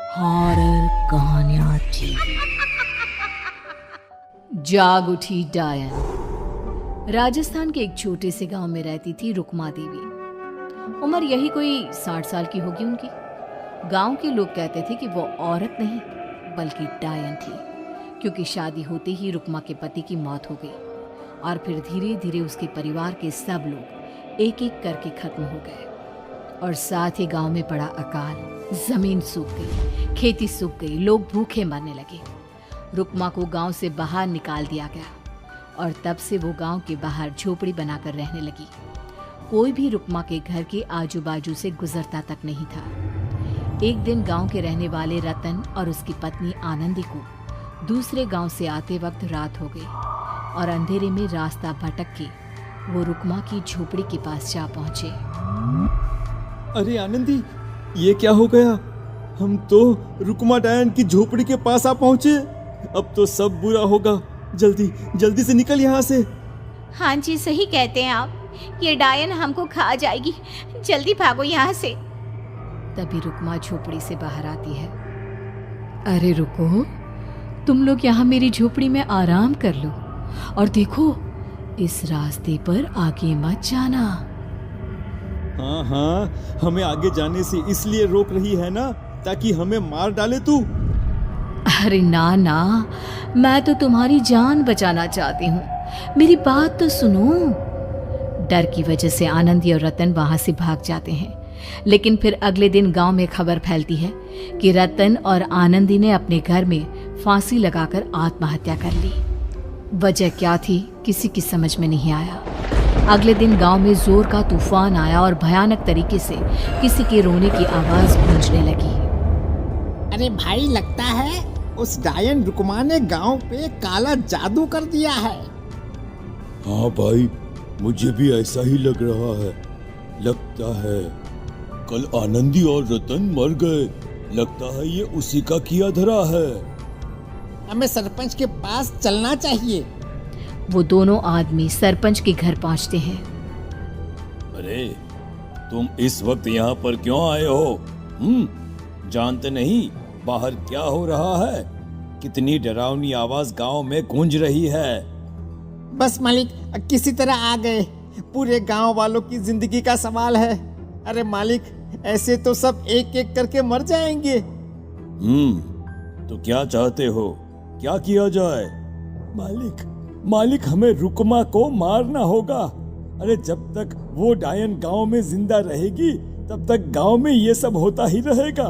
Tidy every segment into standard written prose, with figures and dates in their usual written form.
Horror कहानियां TV. जाग उठी डायन। राजस्थान के एक छोटे से गांव में रहती थी रुक्मा देवी। उम्र यही कोई 60 साल की होगी उनकी। गांव के लोग कहते थे कि वो औरत नहीं बल्कि डायन थी, क्योंकि शादी होते ही रुक्मा के पति की मौत हो गई और फिर धीरे धीरे उसके परिवार के सब लोग एक एक करके खत्म हो गए और साथ ही गांव में पड़ा अकाल। जमीन सूख गई, खेती सूख गई, लोग भूखे मरने लगे। रुक्मा को गांव से बाहर निकाल दिया गया और तब से वो गांव के बाहर झोपड़ी बनाकर रहने लगी। कोई भी रुक्मा के घर के आजू बाजू से गुजरता तक नहीं था। एक दिन गांव के रहने वाले रतन और उसकी पत्नी आनंदी को दूसरे गांव से आते वक्त रात हो गई और अंधेरे में रास्ता भटक के वो रुक्मा की झोपड़ी के पास जा पहुंचे। अरे आनंदी, ये क्या हो गया? हम तो रुक्मा डायन की झोपड़ी के पास आ पहुंचे। अब तो सब बुरा होगा। जल्दी जल्दी से निकल यहाँ से। हाँ जी, सही कहते हैं आप। ये डायन हमको खा जाएगी। जल्दी भागो यहाँ से। तभी रुक्मा झोपड़ी से बाहर आती है। अरे रुको, तुम लोग यहाँ मेरी झोपड़ी में आराम कर लो और देखो, इस रास्ते पर आगे मत जाना। हाँ, हमें आगे जाने से इसलिए रोक रही है ना, ताकि हमें मार डाले तू? अरे ना ना, मैं तो तुम्हारी जान बचाना चाहती हूँ। मेरी बात तो सुनो। डर की वजह से आनंदी और रतन वहां से भाग जाते हैं, लेकिन फिर अगले दिन गांव में खबर फैलती है कि रतन और आनंदी ने अपने घर में फांसी लगाकर आत्महत्या कर ली। वजह क्या थी किसी की समझ में नहीं आया। अगले दिन गांव में जोर का तूफान आया और भयानक तरीके से किसी के रोने की आवाज गूंजने लगी। अरे भाई, लगता है उस डायन रुक्मा ने गांव पे काला जादू कर दिया है। हाँ भाई, मुझे भी ऐसा ही लग रहा है। लगता है कल आनंदी और रतन मर गए। लगता है ये उसी का किया धरा है। हमें सरपंच के पास चलना चाहिए। वो दोनों आदमी सरपंच के घर पहुंचते हैं। अरे, तुम इस वक्त यहाँ पर क्यों आए हो? जानते नहीं बाहर क्या हो रहा है? कितनी डरावनी आवाज गांव में गूंज रही है। बस मालिक, किसी तरह आ गए। पूरे गांव वालों की जिंदगी का सवाल है। अरे मालिक, ऐसे तो सब एक एक करके मर जाएंगे। तो क्या चाहते हो? क्या किया जाए? मालिक, हमें रुक्मा को मारना होगा। अरे जब तक वो डायन गांव में जिंदा रहेगी, तब तक गांव में ये सब होता ही रहेगा।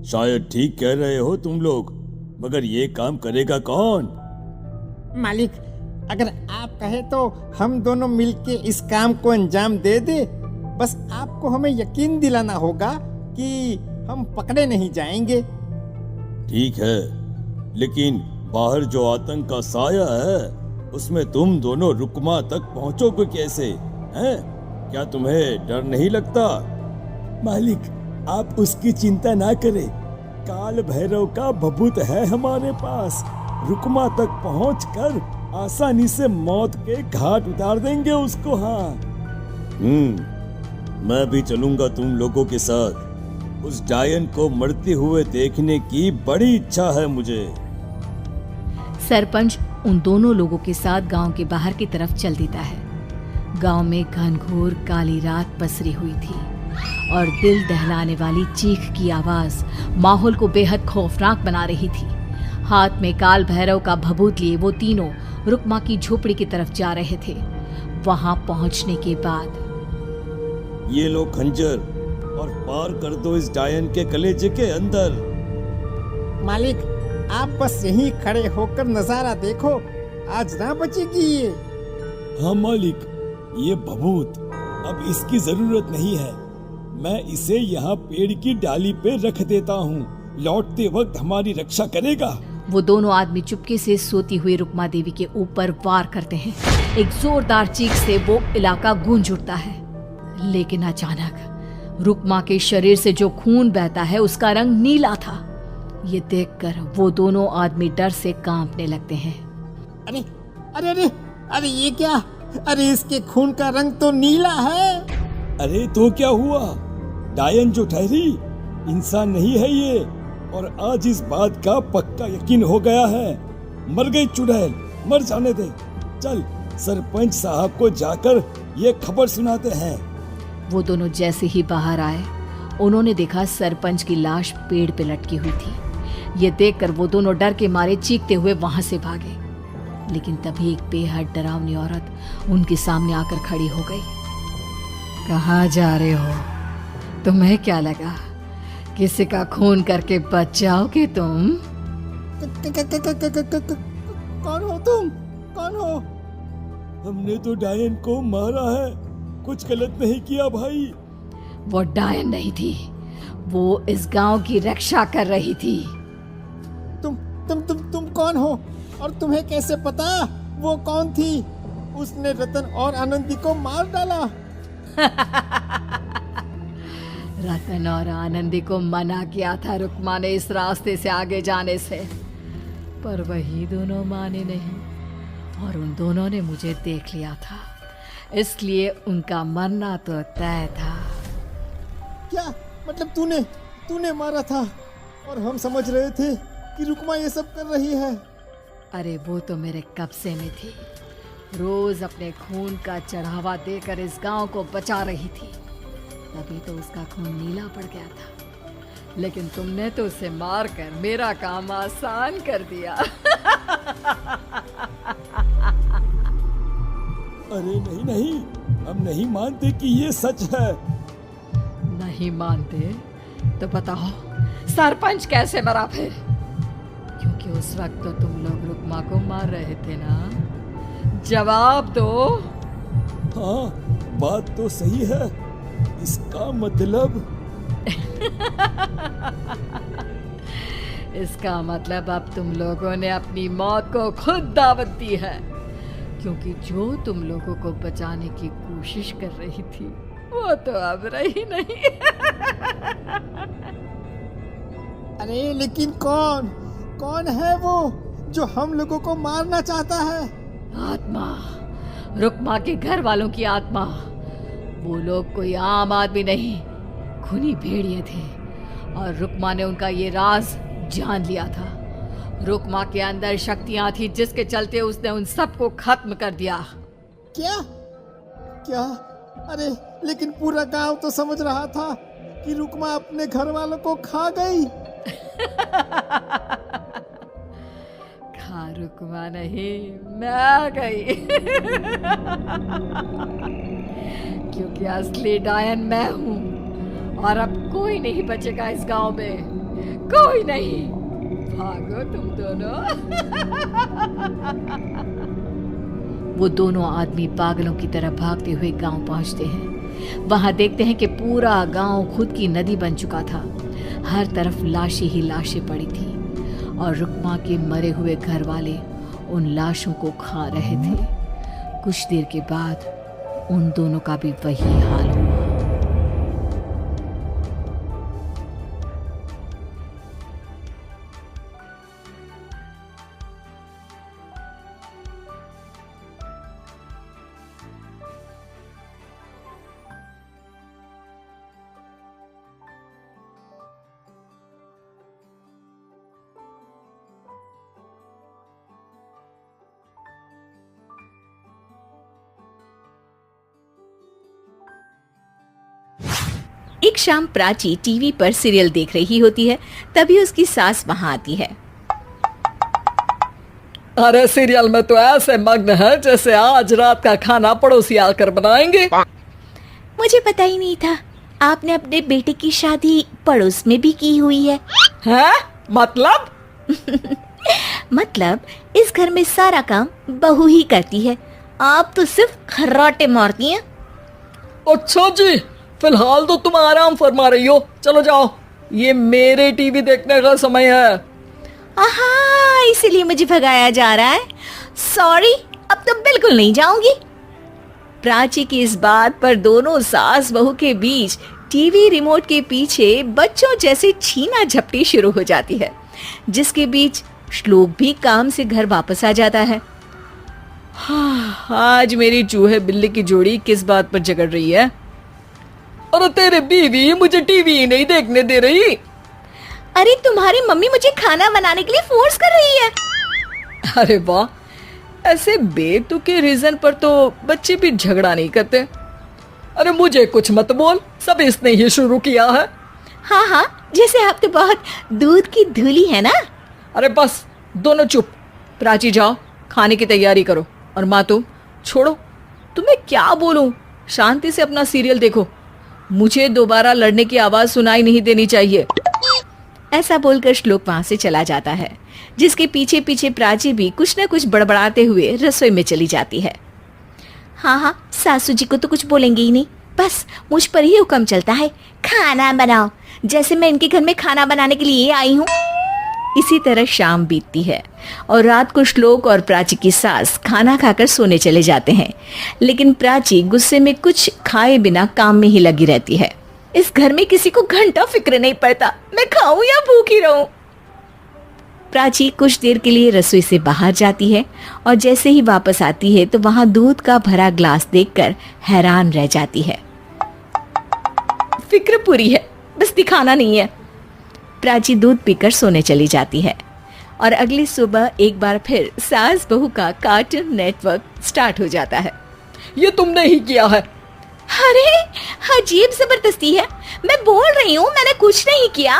शायद ठीक कह रहे हो तुम लोग, मगर ये काम करेगा कौन? मालिक, अगर आप कहे तो हम दोनों मिलके इस काम को अंजाम दे दे। बस आपको हमें यकीन दिलाना होगा कि हम पकड़े नहीं जाएंगे। ठीक है, लेकिन बाहर जो आतंक का साया है, उसमें तुम दोनों रुक्मा तक पहुंचोगे कैसे? हैं? क्या तुम्हें डर नहीं लगता? मालिक, आप उसकी चिंता ना करें। काल भैरव का भभूत है हमारे पास। रुक्मा तक पहुंचकर आसानी से मौत के घाट उतार देंगे उसको। हाँ, मैं भी चलूंगा तुम लोगों के साथ। उस डायन को मरते हुए देखने की बड़ी इच्छा है मुझे। सरपंच उन दोनों लोगों के साथ गांव के बाहर की तरफ चल देता है। गांव में घनघोर काली रात पसरी हुई थी और दिल दहलाने वाली चीख की आवाज माहौल को बेहद खौफनाक बना रही थी। हाथ में काल भैरव का भभूत लिए वो तीनों रुक्मा की झोपड़ी की तरफ जा रहे थे। वहां पहुंचने के बाद, ये लो खंजर और पार कर दो इस डायन के कलेजे के अंदर। मालिक, आप बस यहीं खड़े होकर नजारा देखो। आज ना बचेगी ये। हाँ मालिक, ये भभूत अब इसकी जरूरत नहीं है। मैं इसे यहाँ पेड़ की डाली पे रख देता हूँ। लौटते वक्त हमारी रक्षा करेगा। वो दोनों आदमी चुपके से सोती हुई रुक्मा देवी के ऊपर वार करते हैं। एक जोरदार चीख से वो इलाका गूंज उठता है, लेकिन अचानक रुक्मा के शरीर से जो खून बहता है उसका रंग नीला था। ये देखकर वो दोनों आदमी डर से कांपने लगते हैं। अरे अरे अरे अरे, ये क्या? अरे इसके खून का रंग तो नीला है। अरे तो क्या हुआ? डायन जो ठहरी, इंसान नहीं है ये, और आज इस बात का पक्का यकीन हो गया है। मर गई चुड़ैल, मर जाने दे। चल सरपंच साहब को जाकर ये खबर सुनाते हैं। वो दोनों जैसे ही बाहर आए, उन्होंने देखा सरपंच की लाश पेड़ पे लटकी हुई थी। ये देखकर वो दोनों डर के मारे चीखते हुए वहां से भागे, लेकिन तभी एक बेहद डरावनी औरत उनके सामने आकर खड़ी हो गई। कहाँ जा रहे हो? तुम्हें क्या लगा किसी का खून करके बच जाओगे तुम? कौन हो तुम? कौन हो? हमने तो डायन को मारा है, कुछ गलत नहीं किया भाई। वो डायन नहीं थी, वो इस गांव की रक्षा कर रही थी। तुम कौन हो? और तुम्हें कैसे पता वो कौन थी? उसने रतन और आनंदी को मार डाला। रतन और आनंदी को मना किया था रुक्मा ने इस रास्ते से आगे जाने से, पर वही दोनों माने नहीं, और उन दोनों ने मुझे देख लिया था, इसलिए उनका मरना तो तय था। क्या मतलब तूने मारा था? और हम समझ रहे थे कि रुक्मा ये सब कर रही है। अरे वो तो मेरे कब्जे में थी, रोज अपने खून का चढ़ावा देकर इस गांव को बचा रही थी, तभी तो उसका खून नीला पड़ गया था। लेकिन तुमने तो उसे मारकर मेरा काम आसान कर दिया। अरे नहीं नहीं, हम नहीं मानते कि ये सच है। नहीं मानते तो बताओ सरपंच कैसे मरा फिर? क्योंकि उस वक्त तो तुम लोग रुक्मा को मार रहे थे ना, जवाब दो। हाँ, बात तो सही है। इसका मतलब इसका मतलब अब तुम लोगों ने अपनी मौत को खुद दावत दी है, क्योंकि जो तुम लोगों को बचाने की कोशिश कर रही थी वो तो अब रही नहीं। अरे लेकिन कौन है वो जो हम लोगों को मारना चाहता है? आत्मा, रुक्मा के घर वालों की आत्मा। वो लोग कोई आम आदमी नहीं, खूनी भेड़िए थे, और रुक्मा ने उनका ये राज जान लिया था। रुक्मा के अंदर शक्तियां थी जिसके चलते उसने उन सबको खत्म कर दिया। क्या? अरे लेकिन पूरा गांव तो समझ रहा था कि रुक्मा अपने घर वालों को खा गई। खा रुक्मा नहीं, मैं गई। क्योंकि असली डायन मैं हूँ, और अब कोई नहीं बचेगा इस गांव में, कोई नहीं। भागो तुम दोनों। वो दोनों आदमी पागलों की तरह भागते हुए गांव पहुंचते हैं। वहां देखते हैं कि पूरा गांव खुद की नदी बन चुका था। हर तरफ लाशें ही लाशें पड़ी थी, और रुक्मा के मरे हुए घर वाले उन लाशों को खा रहे थे। कुछ देर के बाद उन दोनों का भी वही हाल हुआ। एक शाम प्राची टीवी पर सीरियल देख रही होती है, तभी उसकी सास वहां आती है। अरे सीरियल में तो ऐसे मग्न है जैसे आज रात का खाना पड़ोसी आकर बनाएंगे। मुझे पता ही नहीं था आपने अपने बेटे की शादी पड़ोस में भी की हुई है। हैं? मतलब? मतलब इस घर में सारा काम बहू ही करती है, आप तो सिर्फ खर्राटे मारती हैं। अच्छा जी, फिलहाल तो तुम आराम फरमा रही हो, चलो जाओ, ये मेरे टीवी देखने का समय है। आहा, इसीलिए मुझे भगाया जा रहा है। सॉरी, अब तो बिल्कुल नहीं जाऊंगी। प्राची की इस बात पर दोनों सास बहू के बीच टीवी रिमोट के पीछे बच्चों जैसे छीना झपटी शुरू हो जाती है, जिसके बीच श्लोक भी काम से घर वापस आ जाता है। आज मेरी चूहे बिल्ली की जोड़ी किस बात पर झगड़ रही है? अरे तेरी बीवी मुझे टीवी ही नहीं देखने दे रही। अरे तुम्हारी मम्मी मुझे खाना बनाने के लिए फोर्स कर रही है। अरे वाह, ऐसे बेतुके रीजन पर तो बच्चे भी झगड़ा नहीं करते। अरे मुझे कुछ मत बोल, सब इसने ही शुरू किया है। हाँ हाँ, जैसे आप तो बहुत दूध की धूली है ना। अरे बस दोनों चुप। प्राची जाओ खाने की तैयारी करो, और माँ तुम छोड़ो, तुम्हें क्या बोलूं, शांति से अपना सीरियल देखो, मुझे दोबारा लड़ने की आवाज सुनाई नहीं देनी चाहिए। ऐसा बोलकर श्लोक वहां से चला जाता है, जिसके पीछे पीछे प्राची भी कुछ न कुछ बड़बड़ाते हुए रसोई में चली जाती है। हाँ हाँ, सासू जी को तो कुछ बोलेंगे ही नहीं, बस मुझ पर ही हुक्म चलता है, खाना बनाओ, जैसे मैं इनके घर में खाना बनाने के लिए आई हूँ। इसी तरह शाम बीतती है और रात को श्लोक और प्राची की सास खाना खाकर सोने चले जाते हैं, लेकिन प्राची गुस्से में कुछ खाए बिना काम में ही लगी रहती है। इस घर में किसी को घंटा फिक्र नहीं पड़ता, मैं खाऊं या भूखी रहूं। प्राची कुछ देर के लिए रसोई से बाहर जाती है और जैसे ही वापस आती है तो वहां दूध का भरा ग्लास देखकर हैरान रह जाती है। फिक्र पूरी है, बस दिखाना नहीं है। प्राची दूध पीकर सोने चली जाती है और अगली सुबह एक बार फिर सास बहू का कार्टून नेटवर्क स्टार्ट हो जाता है। ये तुमने ही किया है। अरे अजीब जबरदस्ती है, मैं बोल रही हूँ मैंने कुछ नहीं किया।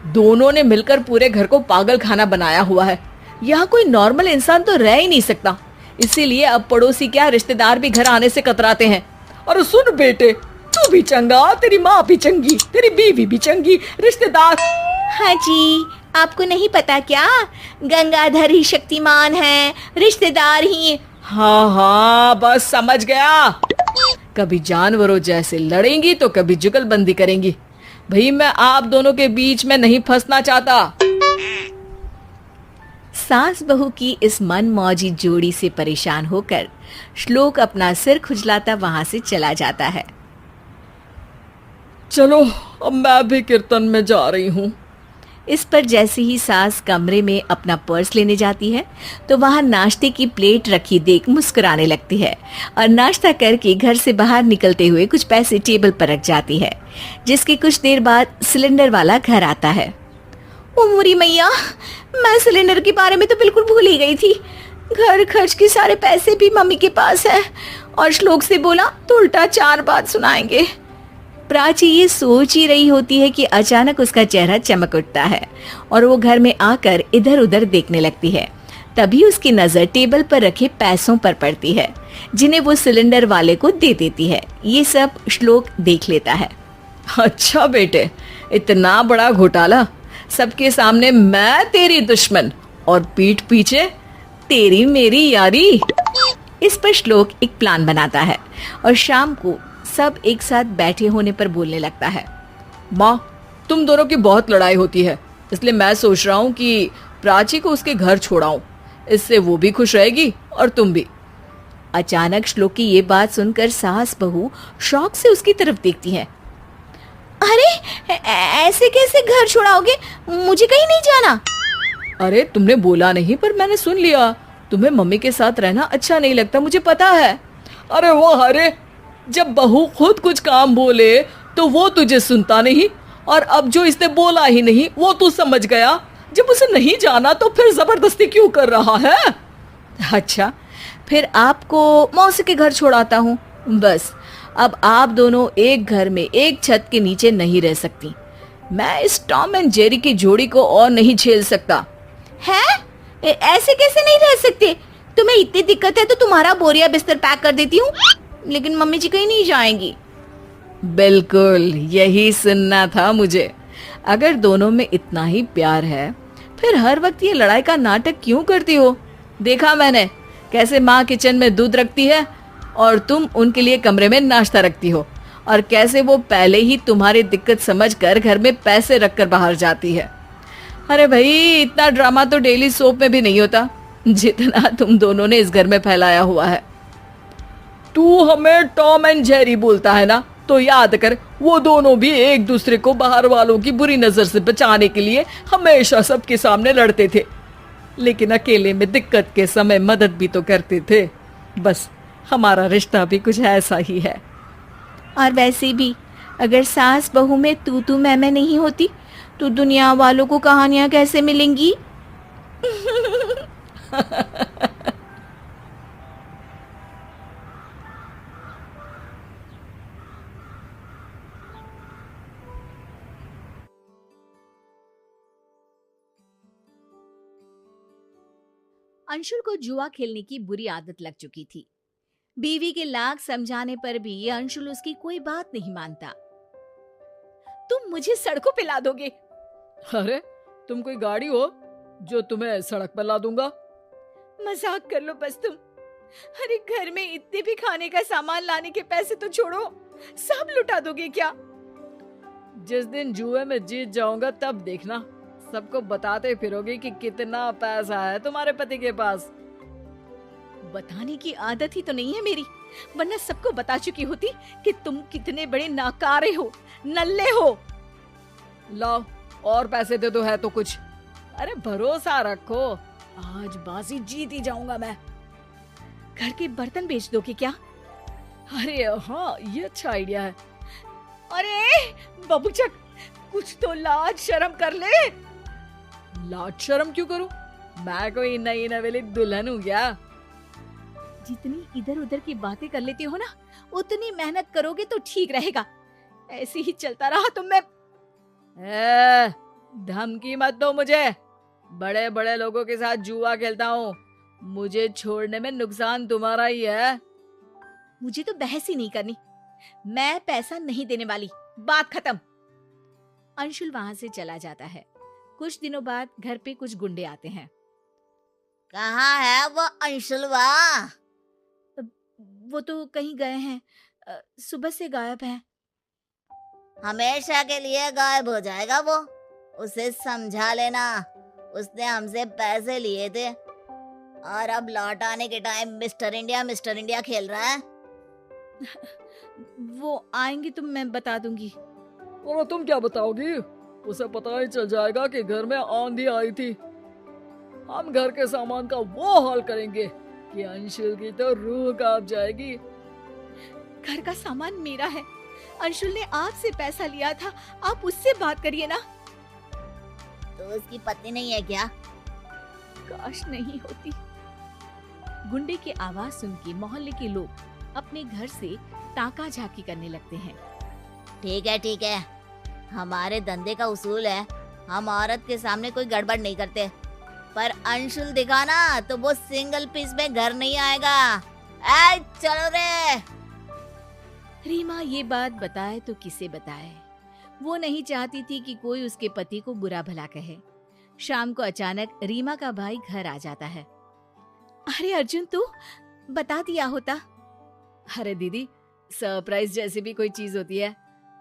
दोनों ने मिलकर पूरे घर को पागल खाना बनाया हुआ है। यहाँ कोई नॉर्मल इंसान तो रह ही नहीं सकता, इसीलिए अब पड़ोसी क्या रिश्तेदार भी घर आने से कतराते हैं। और सुन बेटे, तू भी चंगा, तेरी माँ भी चंगी, तेरी बीवी भी चंगी, रिश्तेदार। हाँ जी, आपको नहीं पता क्या, गंगाधर ही शक्तिमान है, रिश्तेदार ही। हाँ हाँ बस समझ गया। कभी जानवरों जैसे लड़ेंगी तो कभी जुगलबंदी करेंगी। भाई मैं आप दोनों के बीच में नहीं फंसना चाहता। सास बहू की इस मनमौजी जोड़ी से परेशान होकर श्लोक अपना सिर खुजलाता वहां से चला जाता है। चलो अब मैं भी कीर्तन में जा रही हूँ। इस पर जैसे ही सास कमरे में अपना पर्स लेने जाती है तो वहां नाश्ते की प्लेट रखी देख मुस्कुराने लगती है और नाश्ता करके घर से बाहर निकलते हुए कुछ पैसे टेबल पर रख जाती है, जिसके कुछ देर बाद सिलेंडर वाला घर आता है। ओ मुरी मैया, मैं सिलेंडर के बारे में तो बिल्कुल भूल ही गई थी। घर खर्च के सारे पैसे भी मम्मी के पास है और श्लोक से बोला तो उल्टा 4 बात सुनाएंगे। प्राची ये सोच ही रही होती है कि अचानक उसका चेहरा चमक उठता है और वो घर में आकर इधर उधर देखने लगती है। तभी उसकी नजर टेबल पर रखे पैसों पर पड़ती है, जिन्हें वो सिलेंडर वाले को दे देती है। ये सब श्लोक देख लेता है। अच्छा बेटे, इतना बड़ा घोटाला, सबके सामने मैं तेरी दुश्मन और पीठ पीछे तेरी मेरी यारी। इस पर श्लोक एक प्लान बनाता है और शाम को सब एक साथ बैठे होने पर बोलने लगता है। माँ, तुम दोनों की बहुत लड़ाई होती है, इसलिए मैं सोच रहा हूँ कि प्राची को उसके घर छोड़ाऊं, इससे वो भी खुश रहेगी और तुम भी। अचानक श्लोक की ये बात सुनकर सास बहू शौक से उसकी तरफ देखती है। अरे ऐसे कैसे घर छोड़ाओगे, मुझे कहीं नहीं जाना। अरे तुमने बोला नहीं पर मैंने सुन लिया, तुम्हें मम्मी के साथ रहना अच्छा नहीं लगता, मुझे पता है। अरे वो अरे, जब बहू खुद कुछ काम बोले तो वो तुझे सुनता नहीं, और अब जो इसने बोला ही नहीं वो तू समझ गया। जब उसे नहीं जाना तो फिर जबरदस्ती क्यों कर रहा है? अच्छा, फिर आपको मौसी के घर छोड़ाता हूँ। बस अब आप दोनों एक घर में एक छत के नीचे नहीं रह सकती। मैं इस टॉम एंड जेरी की जोड़ी को और नहीं झेल सकता। है? ऐसे कैसे नहीं रह सकते? तुम्हें इतनी दिक्कत है तो तुम्हारा बोरिया बिस्तर पैक कर देती हूँ, लेकिन मम्मी जी कहीं नहीं जाएंगी। बिल्कुल यही सुनना था मुझे। अगर दोनों में इतना ही प्यार है फिर हर वक्त ये लड़ाई का नाटक क्यों करती हो? देखा मैंने कैसे माँ किचन में दूध रखती है और तुम उनके लिए कमरे में नाश्ता रखती हो, और कैसे वो पहले ही तुम्हारी दिक्कत समझकर घर में पैसे रखकर बाहर जाती है। अरे भाई, इतना ड्रामा तो डेली सोप में भी नहीं होता जितना तुम दोनों ने इस घर में फैलाया हुआ है। तू हमें टॉम एंड जेरी बोलता है ना, तो याद कर वो दोनों भी एक दूसरे को बाहर वालों की बुरी नजर से बचाने के लिए हमेशा सबके सामने लड़ते थे, लेकिन अकेले में दिक्कत के समय मदद भी तो करते थे। बस हमारा रिश्ता भी कुछ ऐसा ही है। और वैसे भी अगर सास बहू में तू मैं नहीं होती तो दुनिया वालों को कहानियां कैसे मिलेंगी? अंशुल को जुआ खेलने की बुरी आदत लग चुकी थी। बीवी के लाख समझाने पर भी अंशुल उसकी कोई बात नहीं मानता। तुम मुझे सड़कों पे ला दोगे? अरे तुम कोई गाड़ी हो जो तुम्हें सड़क पर ला दूंगा? मजाक कर लो बस तुम। अरे घर में इतने भी खाने का सामान लाने के पैसे तो छोड़ो, सब लुटा दोगे क्या? जिस दिन जुए में जीत जाऊंगा तब देखना, सबको बताते फिरोगे कि कितना पैसा है तुम्हारे पति के पास। बताने की आदत ही तो नहीं है मेरी, वरना सबको बता चुकी होती कि तुम कितने बड़े नाकारे हो, नल्ले हो। लाओ और पैसे दे दो है तो कुछ। अरे भरोसा रखो, आज बाजी जीत ही जाऊंगा मैं। घर के बर्तन बेच दोगे क्या? अरे हाँ, ये अच्छा आइडिया है। अरे बबूचक, कुछ तो लाज शर्म कर ले। लाज शर्म क्यों करूं? मैं कोई नई नवेली दुल्हन हूँ क्या? जितनी इधर उधर की बातें कर लेती हो ना, उतनी मेहनत करोगे तो ठीक रहेगा। ऐसे ही चलता रहा तो मैं धमकी मत दो मुझे। बड़े बड़े लोगों के साथ जुआ खेलता हूँ, मुझे छोड़ने में नुकसान तुम्हारा ही है। मुझे तो बहस ही नहीं करनी, मैं पैसा नहीं देने वाली, बात खत्म। अंशुल वहां से चला जाता है। कुछ दिनों बाद घर पे कुछ गुंडे आते हैं। कहाँ है वो अंशुलवा? वो तो कहीं गए हैं, सुबह से गायब है। हमेशा के लिए गायब हो जाएगा वो, उसे समझा लेना। उसने हमसे पैसे लिए थे और अब लौट आने के टाइम मिस्टर इंडिया खेल रहा है। वो आएंगे तो मैं बता दूंगी। और तुम क्या बताओगी? उसे पता ही चल जाएगा कि घर में आंधी आई थी। हम घर के सामान का वो हाल करेंगे कि अंशुल की तो रूह कांप जाएगी। घर का सामान मेरा है, अंशुल ने आपसे पैसा लिया था, आप उससे बात करिए ना। तो उसकी पत्नी नहीं है क्या? काश नहीं होती। गुंडे की आवाज सुन के मोहल्ले के लोग अपने घर से ताका झाकी करने लगते हैं। ठीक है, हमारे धंधे का उसूल है, हम औरत के सामने कोई गड़बड़ नहीं करते। पर अंशुल दिखा ना तो वो सिंगल पीस में घर नहीं आएगा। ऐ चलो रे। रीमा ये बात बताए तो किसे बताए। वो नहीं चाहती थी कि कोई उसके पति को बुरा भला कहे। शाम को अचानक रीमा का भाई घर आ जाता है। अरे अर्जुन, तू बता दिया होता। अरे दीदी, सरप्राइज जैसी भी कोई चीज होती है,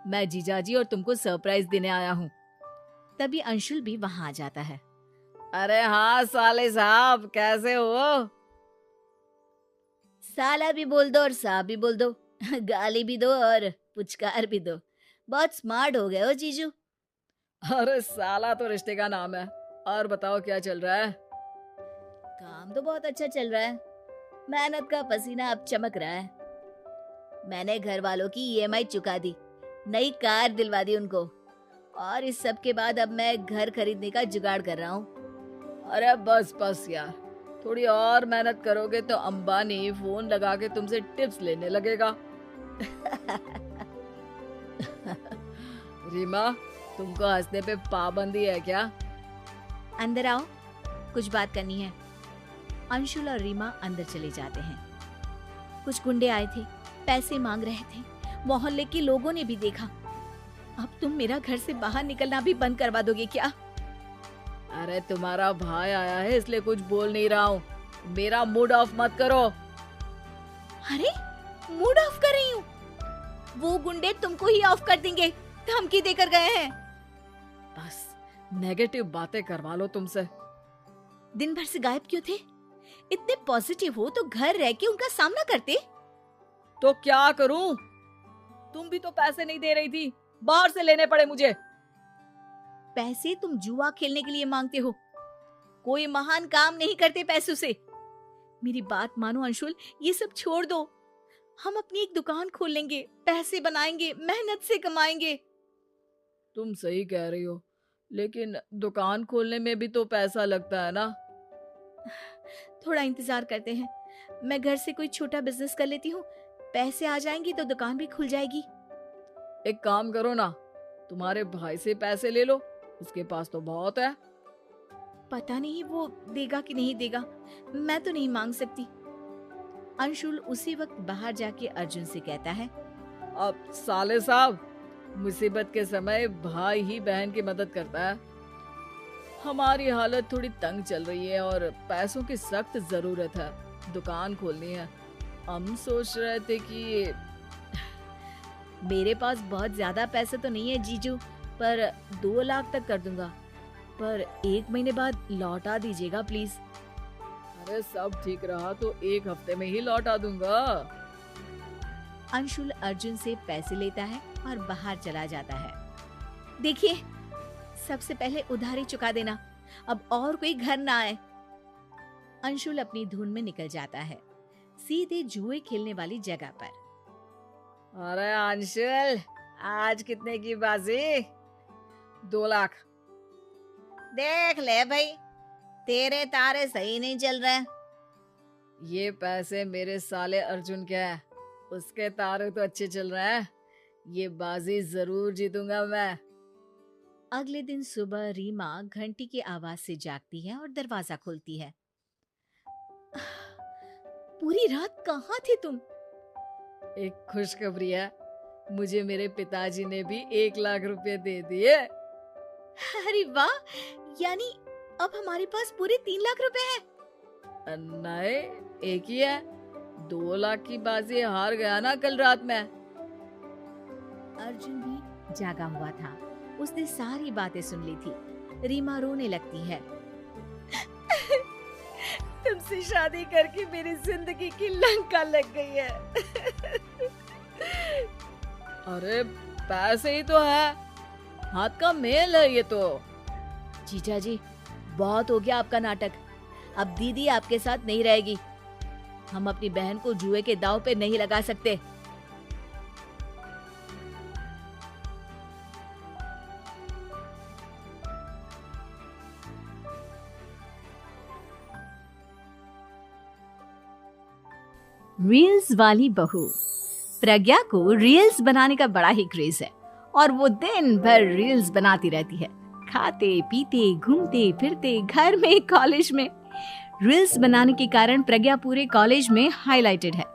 मैं जीजाजी और तुमको सरप्राइज देने आया हूँ। तभी अंशुल भी वहां आ जाता है। अरे हाँ साले साहब, कैसे हो? साला भी बोल दो और साहब भी बोल दो, गाली भी दो और पुचकार भी दो। बहुत स्मार्ट हो गए हो जीजू। अरे साला तो रिश्ते का नाम है। और बताओ क्या चल रहा है? काम तो बहुत अच्छा चल रहा है, मेहनत का पसीना अब चमक रहा है। मैंने घर वालों की ईएमआई चुका दी, नई कार दिलवा दी उनको, और इस सब के बाद अब मैं घर खरीदने का जुगाड़ कर रहा हूँ। अरे बस यार, थोड़ी और मेहनत करोगे तो अंबानी फोन लगा के तुमसे टिप्स लेने लगेगा। रीमा, तुमको हंसने पे पाबंदी है क्या? अंदर आओ, कुछ बात करनी है। अंशुल और रीमा अंदर चले जाते हैं। कुछ गुंडे आए थे, पैसे मांग रहे थे। मोहल्ले के लोगों ने भी देखा। अब तुम मेरा घर से बाहर निकलना भी बंद करवा दोगे क्या? अरे तुम्हारा भाई आया है इसलिए कुछ बोल नहीं रहा हूँ। मेरा मूड ऑफ मत करो। अरे मूड ऑफ कर रही हूँ? वो गुंडे तुमको ही ऑफ कर देंगे, धमकी देकर गए हैं। बस नेगेटिव बातें करवा लो तुमसे। दिन भर से गायब क्यों थे? इतने पॉजिटिव हो तो घर रह के उनका सामना करते। तो क्या करूं? तुम भी तो पैसे नहीं दे रही थी, बाहर से लेने पड़े मुझे। पैसे तुम जुआ खेलने के लिए मांगते हो, कोई महान काम नहीं करते पैसों से। मेरी बात मानो अंशुल, ये सब छोड़ दो। हम अपनी एक दुकान खोल लेंगे, पैसे बनाएंगे, मेहनत से कमाएंगे। तुम सही कह रही हो, लेकिन दुकान खोलने में भी तो पैसा लगता है ना। थोड़ा इंतजार करते हैं, मैं घर से कोई छोटा बिजनेस कर लेती हूँ, पैसे आ जाएंगे तो दुकान भी खुल जाएगी। एक काम करो ना, तुम्हारे भाई से पैसे ले लो, उसके पास तो बहुत है। पता नहीं वो देगा कि नहीं देगा, मैं तो नहीं मांग सकती। अंशुल उसी वक्त बाहर जाके अर्जुन से कहता है, अब साले साहब, मुसीबत के समय भाई ही बहन की मदद करता है। हमारी हालत थोड़ी तंग चल रही है और पैसों की सख्त जरूरत है, दुकान खोलनी है। हम सोच रहे थे कि मेरे पास बहुत ज्यादा पैसे तो नहीं है जीजू, पर 2 लाख तक कर दूंगा, पर 1 महीने बाद लौटा दीजिएगा प्लीज। अरे सब ठीक रहा तो 1 हफ्ते में ही लौटा दूंगा। अंशुल अर्जुन से पैसे लेता है और बाहर चला जाता है। देखिए, सबसे पहले उधारी चुका देना, अब और कोई घर ना आए। अंशुल अपनी धुन में निकल जाता है, सीधे जुए खेलने वाली जगह पर। अरे अंशुल, आज कितने की बाजी? 2 लाख। देख ले भाई, तेरे तारे सही नहीं चल रहे। ये पैसे मेरे साले अर्जुन के हैं, उसके तारे तो अच्छे चल रहे हैं। ये बाजी जरूर जीतूंगा मैं। अगले दिन सुबह रीमा घंटी की आवाज से जागती है और दरवाजा खोलती है। पूरी रात कहाँ थे तुम? एक खुशखबरी है, मुझे मेरे पिताजी ने भी 1 लाख रुपए दे दिए। अरे वाह, यानी अब हमारे पास पूरे 3 लाख रुपए हैं। नहीं, एक ही है। 2 लाख की बाजी हार गया ना कल रात में। अर्जुन भी जागा हुआ था, उसने सारी बातें सुन ली थी। रीमा रोने लगती है। तुमसे शादी करके मेरी जिंदगी की लंका लग गई है। अरे पैसे ही तो है, हाथ का मेल है ये तो। जीजा जी, बहुत हो गया आपका नाटक, अब दीदी आपके साथ नहीं रहेगी। हम अपनी बहन को जुए के दांव पे नहीं लगा सकते। रील्स वाली बहू। प्रज्ञा को रील्स बनाने का बड़ा ही क्रेज है और वो दिन भर रील्स बनाती रहती है, खाते पीते घूमते फिरते, घर में कॉलेज में। रील्स बनाने के कारण प्रज्ञा पूरे कॉलेज में हाईलाइटेड है।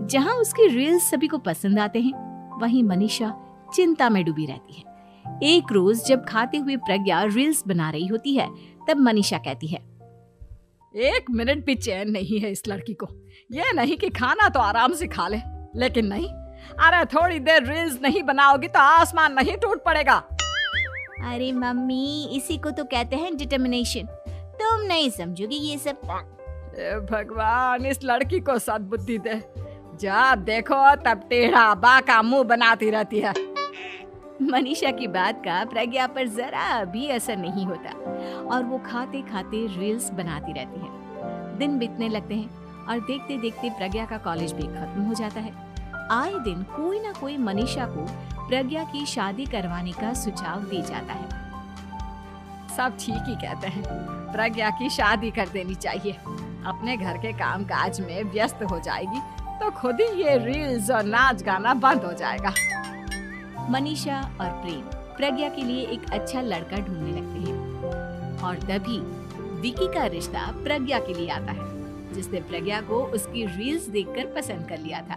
जहां उसकी रील्स सभी को पसंद आते हैं, वहीं मनीषा चिंता में डूबी रहती है। एक रोज जब खाते हुए प्रज्ञा रील्स बना रही होती है, तब मनीषा कहती है, 1 मिनट भी चैन नहीं है इस लड़की को। ये नहीं कि खाना तो आराम से खा ले, लेकिन नहीं, अरे थोड़ी देर रील्स नहीं बनाओगी तो आसमान नहीं टूट पड़ेगा। अरे मम्मी, इसी को तो कहते हैं डिटर्मिनेशन, तुम नहीं समझोगी ये सब। भगवान, इस लड़की को सद्बुद्धि दे। जब देखो तब टेढ़ा बाका मुंह बनाती रहती है। मनीषा की बात का प्रज्ञा पर जरा भी असर नहीं होता और वो खाते खाते रील्स बनाती रहती है। दिन बीतने लगते हैं और देखते देखते प्रज्ञा का कॉलेज भी खत्म हो जाता है। आए दिन कोई ना कोई मनीषा को प्रज्ञा की शादी करवाने का सुझाव दे जाता है। सब ठीक ही कहते हैं, प्रज्ञा की शादी कर देनी चाहिए। अपने घर के काम काज में व्यस्त हो जाएगी तो खुद ही ये रील्स और नाच गाना बंद हो जाएगा। मनीषा और प्रेम प्रज्ञा के लिए एक अच्छा लड़का ढूंढने लगते हैं और तभी विकी का रिश्ता प्रज्ञा के लिए आता है, जिसने प्रज्ञा को उसकी रील्स देखकर पसंद कर लिया था।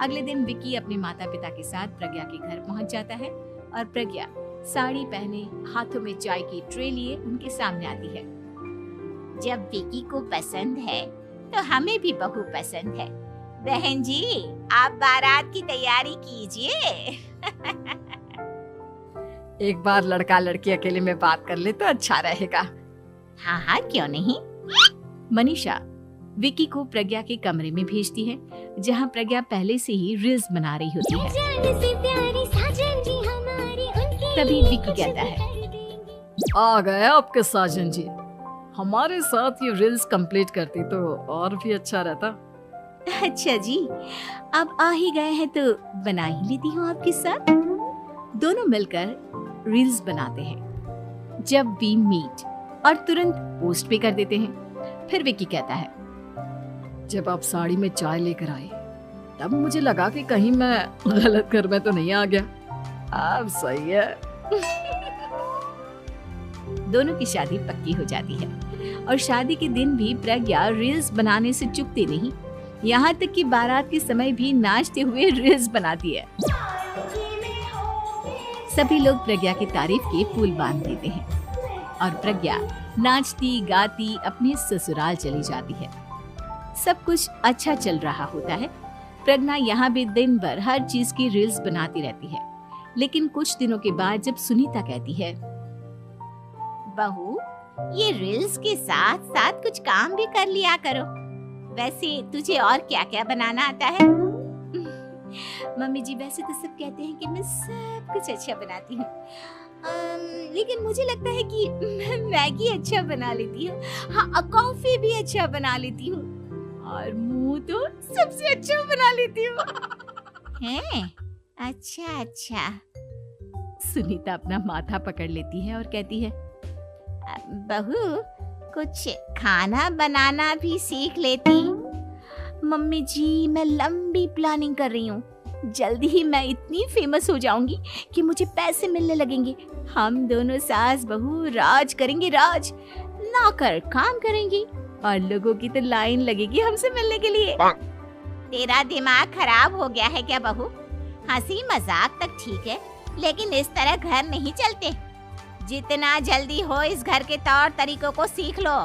अगले दिन विकी अपने माता पिता के साथ प्रज्ञा के घर पहुंच जाता है और प्रज्ञा साड़ी पहने, हाथों में चाय की ट्रे लिए उनके सामने आती है। जब विकी को पसंद है तो हमें भी बहू पसंद है। बहन जी, आप बारात की तैयारी कीजिए। एक बार लड़का लड़की अकेले में बात कर ले तो अच्छा रहेगा। हाँ हाँ, क्यों नहीं। मनीषा विकी को प्रज्ञा के कमरे में भेजती है, जहाँ प्रज्ञा पहले से ही रील्स बना रही होती है। तभी विकी कहता है, आ गए आपके साजन जी। हमारे साथ ये रील्स कंप्लीट करती तो और भी अच्छा रहता। अच्छा जी, अब आ ही गए हैं तो बना ही लेती हूँ आपके साथ। दोनों मिलकर रील्स बनाते हैं। जब वी मीट और तुरंत पोस्ट भी कर देते हैं। फिर विकी कहता है, जब आप साड़ी में चाय लेकर आए तब मुझे लगा कि कहीं मैं गलत घर में तो नहीं आ गया। अब सही है। दोनों की शादी पक्की हो जाती है और शादी के दिन भी प्रज्ञा रील्स बनाने से चूकती नहीं। यहाँ तक कि बारात के समय भी नाचते हुए रील्स बनाती है। सभी लोग प्रज्ञा की तारीफ के फूल बांध देते हैं और प्रज्ञा नाचती गाती अपने ससुराल चली जाती है। सब कुछ अच्छा चल रहा होता है। प्रज्ञा यहाँ भी दिन भर हर चीज की रील्स बनाती रहती है। लेकिन कुछ दिनों के बाद जब सुनीता कहती है, बहू, ये रील्स के साथ साथ कुछ काम भी कर लिया करो। वैसे तुझे और क्या क्या बनाना आता है? मम्मी जी, वैसे तो सब कहते हैं कि मैं सब कुछ अच्छा बनाती हूँ, लेकिन मुझे लगता है कि मैं मैगी अच्छा बना लेती हूँ। हाँ, कॉफी भी अच्छा बना लेती हूँ और मुंह तो सबसे अच्छा बना लेती हूँ। हैं? अच्छा अच्छा। सुनीता अपना माथा पकड़ लेती है और कहती है, बहू, कुछ खाना बनाना भी सीख लेती। मम्मी जी, मैं लंबी प्लानिंग कर रही हूँ। जल्दी ही मैं इतनी फेमस हो जाऊंगी कि मुझे पैसे मिलने लगेंगे। हम दोनों सास बहू राज करेंगे, राज। नौकर काम करेंगी और लोगों की तो लाइन लगेगी हमसे मिलने के लिए। तेरा दिमाग खराब हो गया है क्या बहू? हंसी मजाक तक ठीक है, लेकिन इस तरह घर नहीं चलते। जितना जल्दी हो इस घर के तौर तरीकों को सीख लो।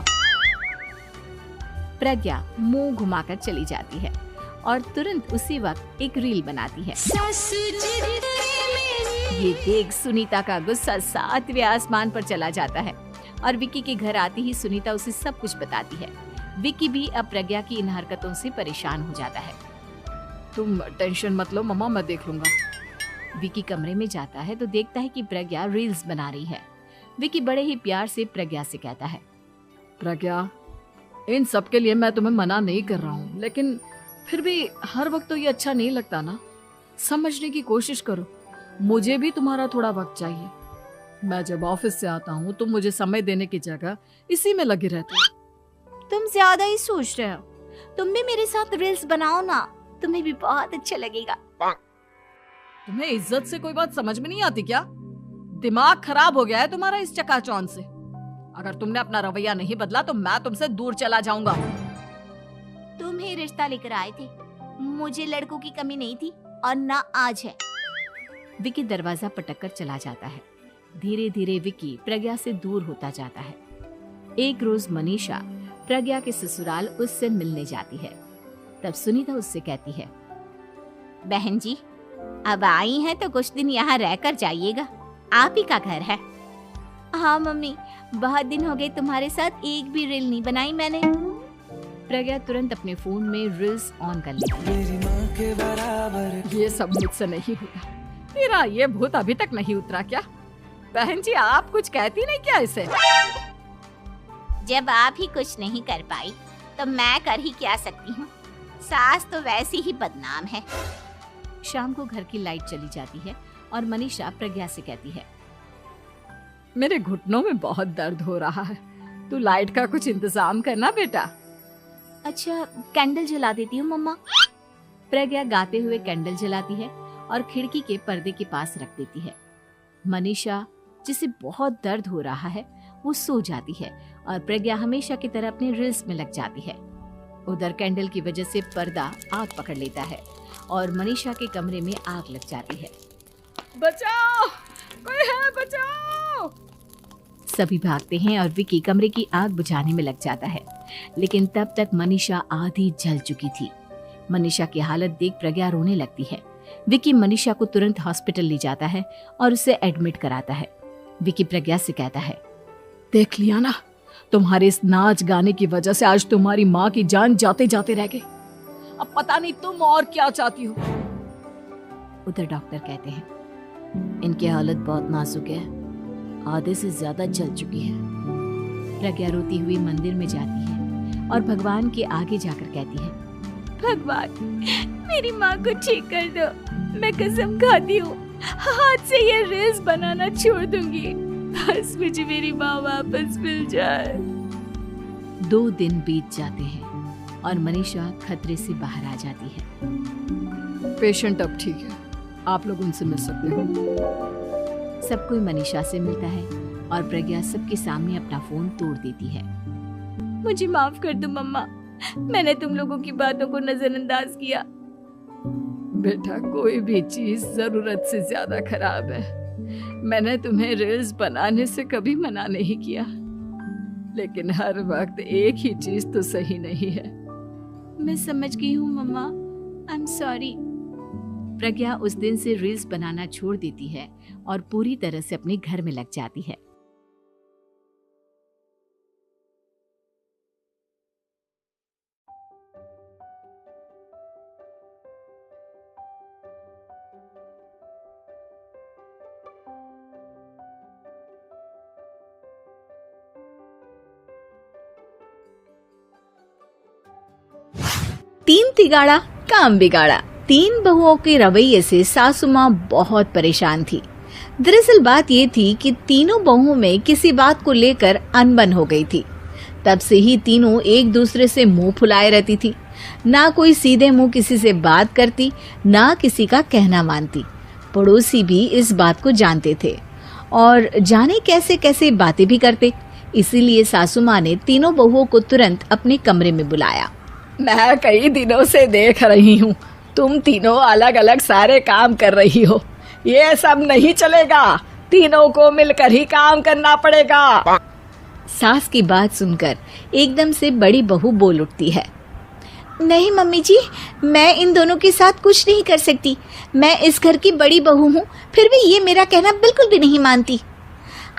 प्रज्ञा मुंह घुमाकर चली जाती है और तुरंत उसी वक्त एक रील बनाती है। ये देख सुनीता का गुस्सा 7वें आसमान पर चला जाता है और विकी के घर आती ही सुनीता उसे सब कुछ बताती है। विकी भी अब प्रज्ञा की इन हरकतों से परेशान हो जाता है। तुम टेंशन मत लो मम्मा, मैं देख लूंगा। विकी कमरे में जाता है तो देखता है कि प्रज्ञा रील्स बना रही है। विकी बड़े ही प्यार से प्रज्ञा से कहता है, प्रज्ञा, इन सब के लिए मैं तुम्हें मना नहीं कर रहा हूँ, लेकिन फिर भी हर वक्त तो ये अच्छा नहीं लगता ना। समझने की कोशिश करो, मुझे भी तुम्हारा थोड़ा वक्त चाहिए। मैं जब ऑफिस से आता हूँ तुम मुझे समय देने की जगह इसी में लगे रहते हो। तुम ज्यादा ही सोच रहे हो। तुम भी मेरे साथ रील्स बनाओ ना, तुम्हें भी बहुत अच्छा लगेगा। तुम्हें इज्जत से कोई बात समझ में नहीं आती क्या? दिमाग खराब हो गया है तुम्हारा इस चकाचौंध से। अगर तुमने अपना रवैया नहीं बदला तो मैं तुमसे दूर चला जाऊंगा। तुम ही रिश्ता लेकर आए थे, मुझे लड़कों की कमी नहीं थी और ना आज है। विकी दरवाजा पटक कर चला जाता है। धीरे धीरे विकी प्रज्ञा से दूर होता जाता है। एक रोज मनीषा प्रज्ञा के ससुराल उससे मिलने जाती है। तब सुनीता उससे कहती है, बहन जी, अब आई हैं तो कुछ दिन यहाँ रहकर जाइएगा। आप ही का घर है। हाँ मम्मी, बहुत दिन हो गए तुम्हारे साथ एक भी रील नहीं बनाई मैंने। प्रज्ञा तुरंत अपने फोन में रील्स ऑन कर लेती है। ये सब मुझसे नहीं होगा। मेरा ये भूत अभी तक नहीं उतरा क्या? बहन जी, आप कुछ कहती नहीं क्या इसे? जब आप ही कुछ नहीं कर पाई तो मैं कर ही क्या सकती हूँ। सास तो वैसी ही बदनाम है। शाम को घर की लाइट चली जाती है और मनीषा प्रज्ञा से कहती है, मेरे घुटनों में बहुत दर्द हो रहा है, तू लाइट का कुछ इंतजाम करना बेटा। अच्छा, कैंडल जला देती हूँ मम्मा। प्रज्ञा गाते हुए कैंडल जलाती है और खिड़की के पर्दे के पास रख देती है। मनीषा, जिसे बहुत दर्द हो रहा है, वो सो जाती है और प्रज्ञा हमेशा की तरह अपने रील्स में लग जाती है। उधर कैंडल की वजह से पर्दा आग पकड़ लेता है और मनीषा के कमरे में आग लग जाती है। बचाओ, कोई है, बचाओ। सभी भागते हैं और विकी कमरे की आग बुझाने में लग जाता है, लेकिन तब तक मनीषा आधी जल चुकी थी। मनीषा की हालत देख प्रज्ञा रोने लगती है। विकी मनीषा को तुरंत हॉस्पिटल ले जाता है और उसे एडमिट कराता है। विकी प्रज्ञा से कहता है, देख लिया ना, तुम्हारे इस नाच गाने की वजह से आज तुम्हारी माँ की जान जाते जाते रह गई। अब पता नहीं तुम और क्या चाहती हो। उधर डॉक्टर कहते हैं, इनकी हालत बहुत नाजुक है, आधे से ज्यादा जल चुकी है। प्रज्ञा रोती हुई मंदिर में जाती है और भगवान के आगे जाकर कहती है, भगवान मेरी माँ को ठीक कर दो। मैं कसम खाती हूँ हाथ से ये रील्स बनाना छोड़ दूंगी। बस मुझे मेरी माँ वापस मिल जाए। 2 दिन बीत जाते हैं और मनीषा खतरे से बाहर आ जाती है। पेशेंट अब ठीक है, आप लोग उनसे मिल सकते हो। सब कोई मनीषा से मिलता है और प्रज्ञा सबके सामने अपना फोन तोड़ देती है। मुझे माफ कर दो मम्मा, मैंने तुम लोगों की बातों को नजरअंदाज किया। बेटा, कोई भी चीज जरूरत से ज्यादा खराब है। मैंने तुम्हें रील्स बनाने से कभी मना नहीं किया, लेकिन हर वक्त एक ही चीज तो सही नहीं है। मैं समझ गई हूँ मम्मा, आई एम सॉरी। प्रज्ञा उस दिन से रील्स बनाना छोड़ देती है और पूरी तरह से अपने घर में लग जाती है। तीन तिगाड़ा काम बिगाड़ा। 3 बहुओं के रवैये से सासू माँ बहुत परेशान थी। दरअसल बात ये थी कि तीनों बहुओं में किसी बात को लेकर अनबन हो गई थी। तब से ही तीनों एक दूसरे से मुंह फुलाए रहती थी। ना कोई सीधे मुंह किसी से बात करती, ना किसी का कहना मानती। पड़ोसी भी इस बात को जानते थे और जाने कैसे कैसे बातें भी करते। इसीलिए सासू माँ ने तीनों बहुओं को तुरंत अपने कमरे में बुलाया। मैं कई दिनों से देख रही हूँ, तुम तीनों अलग अलग सारे काम कर रही हो। ये सब नहीं चलेगा, तीनों को मिलकर ही काम करना पड़ेगा। सास की बात सुनकर एकदम से बड़ी बहू बोल उठती है। नहीं मम्मी जी, मैं इन दोनों के साथ कुछ नहीं कर सकती। मैं इस घर की बड़ी बहू हूँ, फिर भी ये मेरा कहना बिल्कुल भी नहीं मानती।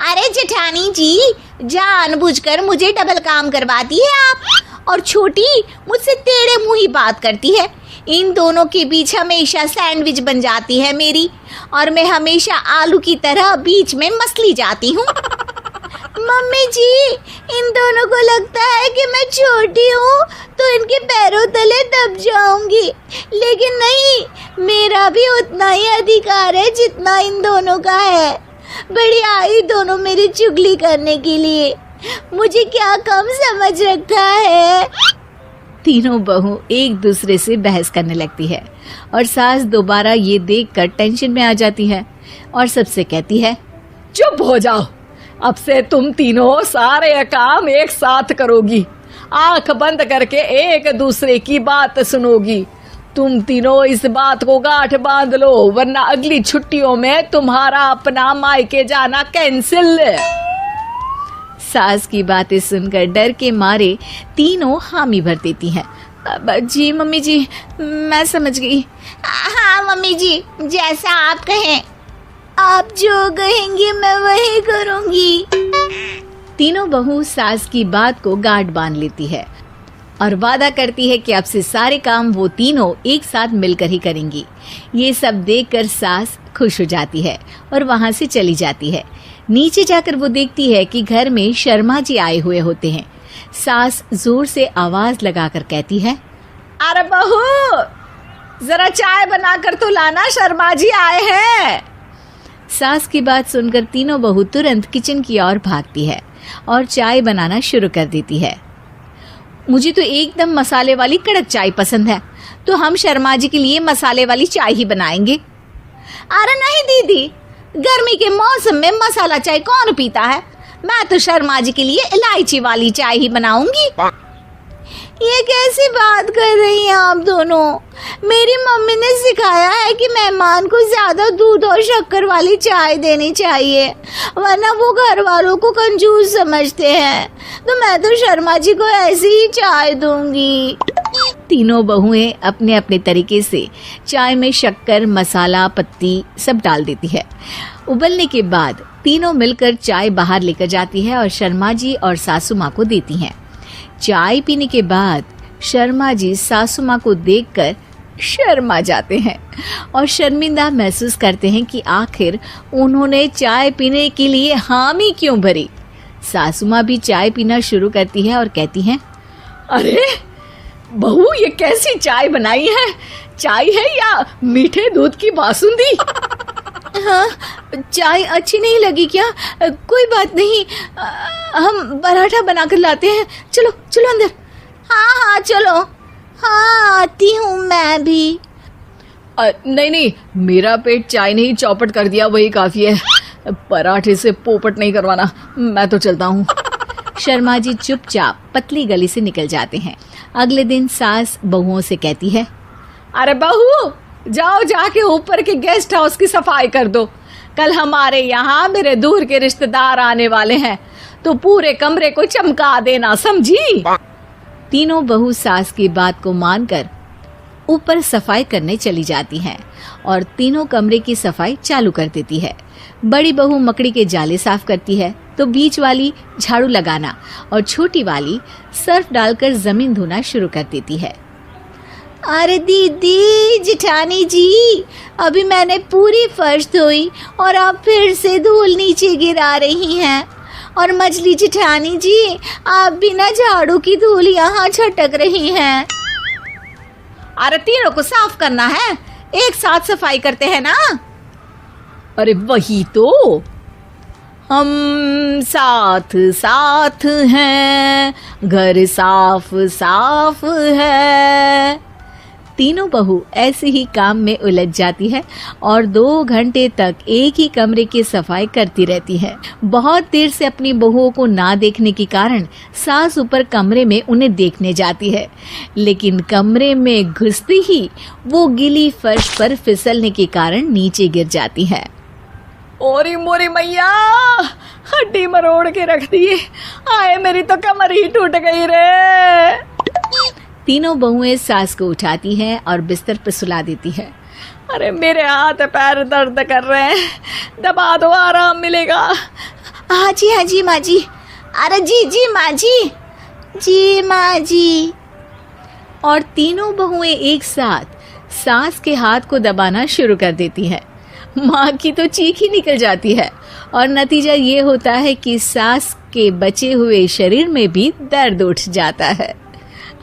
अरे जेठानी जी, जानबूझकर मुझे डबल काम करवाती है आप। और छोटी मुझसे टेढ़े मुंह ही बात करती है। इन दोनों के बीच हमेशा सैंडविच बन जाती है मेरी, और मैं हमेशा आलू की तरह बीच में मसली जाती हूँ। मम्मी जी, इन दोनों को लगता है कि मैं छोटी हूँ तो इनके पैरों तले दब जाऊंगी, लेकिन नहीं, मेरा भी उतना ही अधिकार है जितना इन दोनों का है। बड़ी आई दोनों मेरी चुगली करने के लिए, मुझे क्या कम समझ रखा है। तीनों बहू एक दूसरे से बहस करने लगती है और सास दोबारा ये देखकर टेंशन में आ जाती है और सबसे कहती है, चुप हो जाओ, अब से तुम तीनों सारे काम एक साथ करोगी। आंख बंद करके एक दूसरे की बात सुनोगी। तुम तीनों इस बात को गांठ बांध लो, वरना अगली छुट्टियों में तुम्हारा अपना मायके जाना कैंसिल। सास की बातें सुनकर डर के मारे तीनों हामी भर देती हैं। जी मम्मी जी, मैं समझ गई। हाँ मम्मी जी, जैसा आप कहें। आप जो कहेंगी मैं वही करूंगी। तीनों बहू सास की बात को गांठ बांध लेती है और वादा करती है कि अब से सारे काम वो तीनों एक साथ मिलकर ही करेंगी। ये सब देखकर सास खुश हो जाती है और वहां से चली जाती है। नीचे जाकर वो देखती है कि घर में शर्मा जी आए हुए होते हैं। सास जोर से आवाज लगाकर कहती है, अरे बहू, जरा चाय बनाकर तो लाना, शर्मा जी आए हैं। सास की बात सुनकर तीनों बहू तुरंत किचन की ओर भागती है और चाय बनाना शुरू कर देती है। मुझे तो एकदम मसाले वाली कड़क चाय पसंद है, तो हम शर्मा जी के लिए मसाले वाली चाय ही बनाएंगे। अरे नहीं दीदी, गर्मी के मौसम में मसाला चाय कौन पीता है? मैं तो शर्मा जी के लिए इलायची वाली चाय ही बनाऊंगी। ये कैसी बात कर रही हैं आप दोनों? मेरी मम्मी ने सिखाया है कि मेहमान को ज्यादा दूध और शक्कर वाली चाय देनी चाहिए, वरना वो घर वालों को कंजूस समझते हैं। तो मैं तो शर्मा जी को ऐसी ही चाय दूंगी। तीनों बहुएं अपने अपने तरीके से चाय में शक्कर, मसाला, पत्ती सब डाल देती है। उबलने के बाद तीनों मिलकर चाय बाहर लेकर जाती है और शर्मा जी और सासू माँ को देती हैं। चाय पीने के बाद शर्मा जी सासू माँ को देखकर शर्मा जाते हैं और शर्मिंदा महसूस करते हैं कि आखिर उन्होंने चाय पीने के लिए हामी क्यों भरी। सासू माँ भी चाय पीना शुरू करती है और कहती हैं, अरे बहू ये कैसी चाय बनाई है? चाय है या मीठे दूध की बासुंदी? हाँ, चाय अच्छी नहीं लगी क्या? कोई बात नहीं, हम पराठा बनाकर लाते हैं। चलो चलो अंदर। हाँ हाँ चलो। हाँ आती हूँ मैं भी। नहीं नहीं, मेरा पेट चाय नहीं चौपट कर दिया वही काफी है। पराठे से पोपट नहीं करवाना, मैं तो चलता हूँ। शर्मा जी चुपचाप पतली गली से निकल जाते हैं। अगले दिन सास बहुओं से कहती है, अरे बहू, जाओ जाके ऊपर के गेस्ट हाउस की सफाई कर दो। कल हमारे यहाँ मेरे दूर के रिश्तेदार आने वाले हैं, तो पूरे कमरे को चमका देना, समझी? तीनों बहू सास की बात को मानकर ऊपर सफाई करने चली जाती हैं और तीनों कमरे की सफाई चालू कर देती है। बड़ी बहू मकड़ी के जाले साफ करती है, तो बीच वाली झाड़ू लगाना और छोटी वाली सर्फ डालकर जमीन धोना शुरू कर देती है। अरे दीदी जिठानी जी, अभी मैंने पूरी फर्श धोई और आप फिर से धूल नीचे गिरा रही हैं। और मछली जिठानी जी, आप बिना झाड़ू की धूल यहाँ छटक रही हैं। अरे तीनों को साफ करना है, एक साथ सफाई करते हैं ना। अरे वही तो, हम साथ साथ हैं, घर साफ साफ है। तीनों बहू ऐसे ही काम में उलझ जाती है और 2 घंटे तक एक ही कमरे की सफाई करती रहती है। बहुत देर से अपनी बहुओं को ना देखने के कारण सास ऊपर कमरे में उन्हें देखने जाती है, लेकिन कमरे में घुसती ही वो गीली फर्श पर फिसलने के कारण नीचे गिर जाती है। ओरी मोरी मैया, हड्डी मरोड़ के रख दी। आए मेरी तो कमर ही टूट गई रे। तीनों बहुएं सास को उठाती हैं और बिस्तर पर सुला देती है। अरे मेरे हाथ पैर दर्द कर रहे हैं, दबा दो, आराम मिलेगा। हाँ जी माँ जी। अरे जी माँ जी, जी माँ जी। और तीनों बहुएं एक साथ सास के हाथ को दबाना शुरू कर देती हैं। माँ की तो चीख ही निकल जाती है और नतीजा ये होता है कि सास के बचे हुए शरीर में भी दर्द उठ जाता है।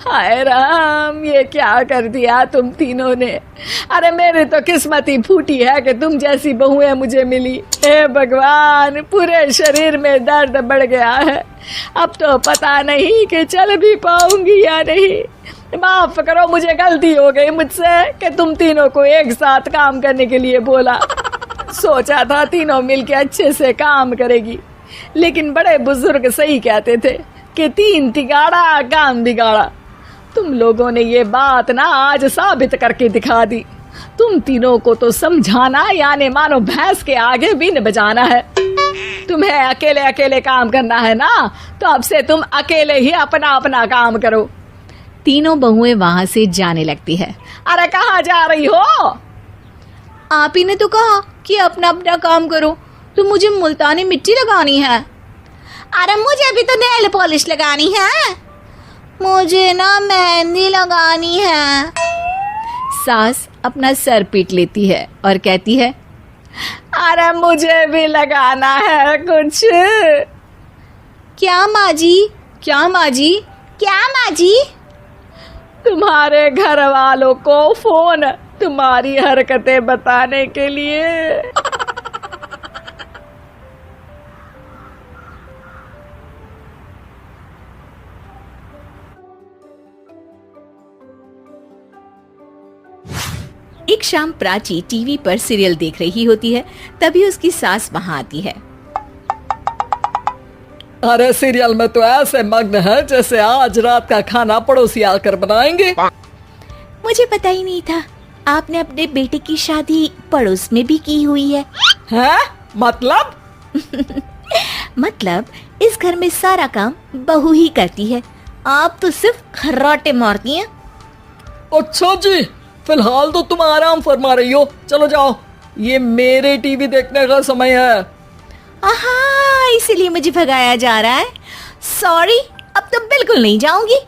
हाय राम, ये क्या कर दिया तुम तीनों ने। अरे मेरी तो किस्मत ही फूटी है कि तुम जैसी बहुएं मुझे मिली। हे भगवान, पूरे शरीर में दर्द बढ़ गया है। अब तो पता नहीं कि चल भी पाऊंगी या नहीं। माफ करो, मुझे गलती हो गई मुझसे कि तुम तीनों को एक साथ काम करने के लिए बोला। सोचा था तीनों मिलके अच्छे से काम करेगी, लेकिन बड़े बुजुर्ग सही कहते थे कि 3 तिगाड़ा काम बिगाड़ा। तुम लोगों ने ये बात ना आज साबित करके दिखा दी। तुम तीनों को तो समझाना यानी मानो भैंस के आगे बीन बजाना है। तुम्हें अकेले अकेले काम करना है ना, तो अब से तुम अकेले ही अपना अपना काम करो। तीनों बहुएं वहां से जाने लगती है। अरे कहाँ जा रही हो? आप ही ने तो कहा कि अपना अपना काम करो, तो मुझे मुल्तानी मिट्टी लगानी है। अरे मुझे भी तो नेल पॉलिश लगानी है। मुझे ना मेहंदी लगानी है। सास अपना सर पीट लेती है और कहती है, अरे मुझे भी लगाना है कुछ। क्या माँ जी? क्या माँ जी? क्या माँ जी? तुम्हारे घर वालों को फोन तुम्हारी हरकतें बताने के लिए। एक शाम प्राची टीवी पर सीरियल देख रही होती है, तभी उसकी सास वहां आती है। अरे सीरियल में तो ऐसे मग्न है जैसे आज रात का खाना पड़ोसी आकर बनाएंगे। मुझे पता ही नहीं था आपने अपने बेटे की शादी पड़ोस में भी की हुई है। हैं? मतलब? मतलब इस घर में सारा काम बहू ही करती है, आप तो सिर्फ खर्राटे मारती हैं। अच्छा जी, फिलहाल तो तुम आराम फरमा रही हो, चलो जाओ, ये मेरे टीवी देखने का समय है। आहा, इसीलिए मुझे भगाया जा रहा है। सॉरी, अब तो बिल्कुल नहीं जाऊंगी।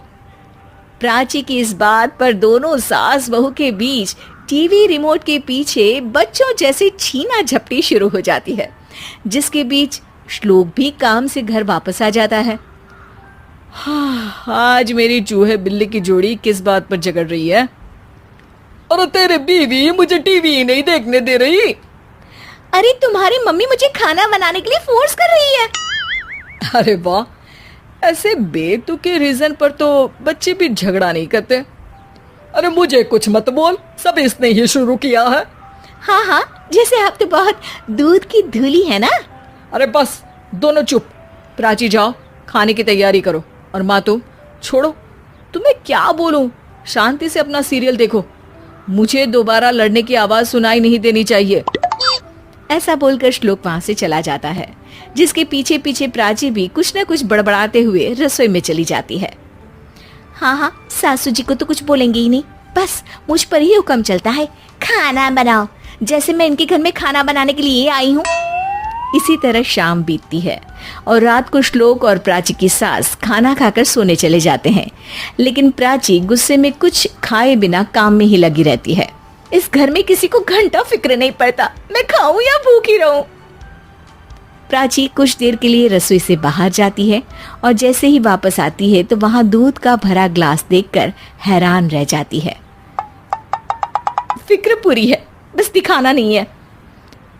प्राची की इस बात पर दोनों सास बहू के बीच टीवी रिमोट के पीछे बच्चों जैसे छीना झपटी शुरू हो जाती है, जिसके बीच श्लोक भी काम से घर वापस आ जाता है। आज मेरी चूहे बिल्ली की जोड़ी किस बात पर झगड़ रही है? अरे तेरे बीवी मुझे टीवी नहीं देखने दे रही। अरे तुम्हारी मम्मी मुझे खाना बनाने के लिए फोर्स कर रही है। अरे वाह, ऐसे बेतुके रीजन पर तो बच्चे भी झगड़ा नहीं करते। अरे मुझे कुछ मत बोल, सब इसने ही शुरू किया है। हाँ हाँ, जैसे आप तो बहुत दूध की धूली है ना। अरे बस, दोनों चुप। प्राची जाओ, खाने की तैयारी करो। और माँ तुम छोड़ो, तुम्हें क्या बोलूं, शांति से अपना सीरियल देखो। मुझे दोबारा लड़ने की आवाज सुनाई नहीं देनी चाहिए। ऐसा बोलकर श्लोक वहां से चला जाता है, जिसके पीछे पीछे प्राची भी कुछ न कुछ बड़बड़ाते हुए रसोई में चली जाती है। हाँ हाँ, सासू जी को तो कुछ बोलेंगे ही नहीं, बस मुझ पर ही हुक्म चलता है, खाना बनाओ, जैसे मैं इनके घर में खाना बनाने के लिए आई हूँ। इसी तरह शाम बीतती है और रात को श्लोक और प्राची की सास खाना खाकर सोने चले जाते हैं, लेकिन प्राची गुस्से में कुछ खाए बिना काम में ही लगी रहती है। इस घर में किसी को घंटा फिक्र नहीं पड़ता, मैं खाऊं या भूखी रहूं। प्राची कुछ देर के लिए रसोई से बाहर जाती है और जैसे ही वापस आती है तो वहां दूध का भरा ग्लास देखकर हैरान रह जाती है। फिक्र पूरी है, बस दिखाना नहीं है।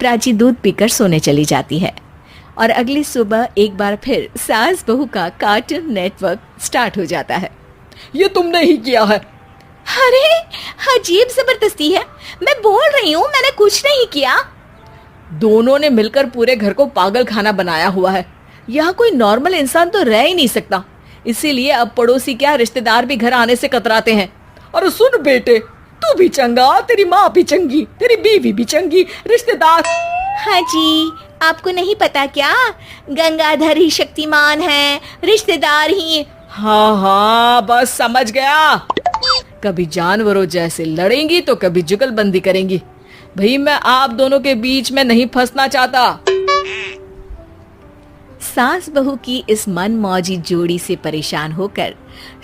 प्राची दूध पीकर सोने चली जाती है और अगली सुबह एक बार फिर सास बहू का कार्टून नेटवर्क स्टार्ट हो जाता है। ये तुमने ही किया है। अरे अजीब जबरदस्ती है, मैं बोल रही हूँ मैंने कुछ नहीं किया। दोनों ने मिलकर पूरे घर को पागल खाना बनाया हुआ है। यहाँ कोई नॉर्मल इंसान तो रह ही नहीं सकता, इसीलिए अब पड़ोसी क्या रिश्तेदार भी घर आने से कतराते हैं। और सुन बेटे, तू भी चंगा, तेरी माँ भी चंगी, तेरी बीवी भी चंगी, रिश्तेदार। हाँ जी, आपको नहीं पता क्या, गंगाधर ही शक्तिमान है, रिश्तेदार ही। हाँ हाँ, बस समझ गया। कभी जानवरों जैसे लड़ेंगी तो कभी जुगलबंदी करेंगी। भाई मैं आप दोनों के बीच में नहीं फंसना चाहता। सास बहू की इस मनमौजी जोड़ी से परेशान होकर